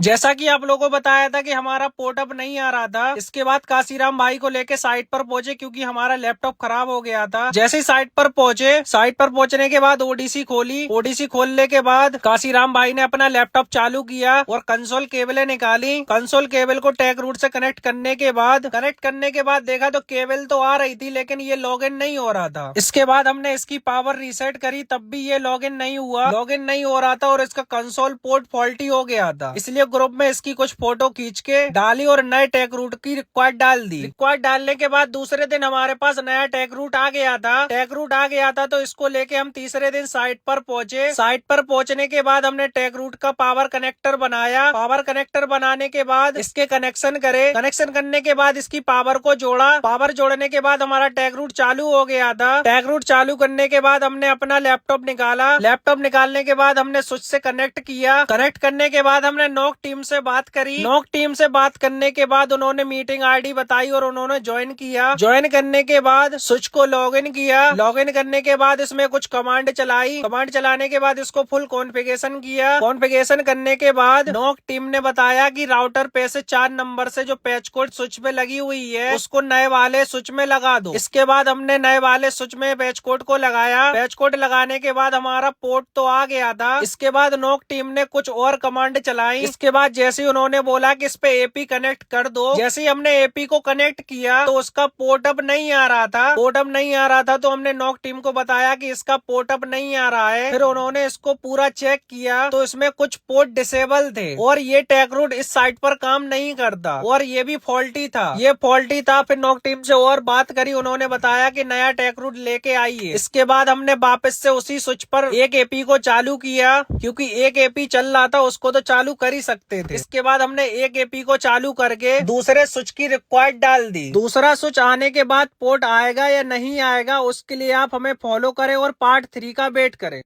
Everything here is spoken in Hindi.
जैसा कि आप लोगों को बताया था कि हमारा पोर्ट अप नहीं आ रहा था। इसके बाद काशीराम भाई को लेके साइट पर पहुंचे क्योंकि हमारा लैपटॉप खराब हो गया था। जैसे ही साइट पर पहुंचे, साइट पर पहुंचने के बाद ओडीसी खोली। ओडीसी खोलने के बाद काशीराम भाई ने अपना लैपटॉप चालू किया और कंसोल केबलें निकाली। कंसोल केबल को टैग रूट से कनेक्ट करने के बाद देखा तो केबल तो आ रही थी लेकिन ये लॉग इन नहीं हो रहा था। इसके बाद हमने इसकी पावर रीसेट करी तब भी ये लॉग इन नहीं हुआ, लॉग इन नहीं हो रहा था और इसका कंसोल पोर्ट फॉल्टी हो गया था। इसलिए ग्रुप में इसकी कुछ फोटो खींच के डाली और नए टैग रूट की रिक्वायर्ड डाल दी। रिक्वायर्ड डालने के बाद दूसरे दिन हमारे पास नया टैग रूट आ गया था। टैग रूट आ गया था तो इसको लेके हम तीसरे दिन साइट पर पहुंचे। साइट पर पहुंचने के बाद हमने टैग रूट का पावर कनेक्टर बनाया। पावर कनेक्टर बनाने के बाद इसके कनेक्शन करे। कनेक्शन करने के बाद इसकी पावर को जोड़ा। पावर जोड़ने के बाद हमारा टैग रूट चालू हो गया था। टैग रूट चालू करने के बाद हमने अपना लैपटॉप निकाला। लैपटॉप निकालने के बाद हमने स्विच से कनेक्ट किया। कनेक्ट करने के बाद हमने नॉक टीम से बात करी। नॉक टीम से बात करने के बाद उन्होंने मीटिंग आईडी बताई और उन्होंने ज्वाइन किया। ज्वाइन करने के बाद स्विच को लॉग इन किया। लॉग इन करने के बाद इसमें कुछ कमांड चलाई। कमांड चलाने के बाद इसको फुल कॉन्फ़िगरेशन किया। कॉन्फ़िगरेशन करने के बाद नॉक टीम ने बताया कि राउटर पे से 4 नंबर से जो पैच कोड स्विच पे लगी हुई है उसको नए वाले स्विच में लगा दो। इसके बाद हमने नए वाले स्विच में पैच कोड को लगाया। पैच कोड लगाने के बाद हमारा पोर्ट तो आ गया था। इसके बाद नॉक टीम ने कुछ और कमांड चलाई। इसके बाद जैसे उन्होंने बोला कि इस पे एपी कनेक्ट कर दो। जैसे ही हमने एपी को कनेक्ट किया तो उसका पोर्ट अप नहीं आ रहा था। पोर्ट अप नहीं आ रहा था तो हमने नॉक टीम को बताया कि इसका पोर्ट अप नहीं आ रहा है। फिर उन्होंने इसको पूरा चेक किया तो इसमें कुछ पोर्ट डिसेबल थे और ये टैग रूट इस साइट पर काम नहीं करता और ये भी फॉल्टी था। ये फॉल्टी था। फिर नॉक टीम से और बात करी। उन्होंने बताया कि नया टैग रूट लेके आइए। इसके बाद हमने वापस से उसी स्विच पर एक एपी को चालू किया क्योंकि एक एपी चल रहा था उसको तो चालू कर ही सकते थे। इसके बाद हमने एक एपी को चालू करके दूसरे स्विच की रिक्वायर्ड डाल दी। दूसरा स्विच आने के बाद पोर्ट आएगा या नहीं आएगा उसके लिए आप हमें फॉलो करें और पार्ट 3 का वेट करें।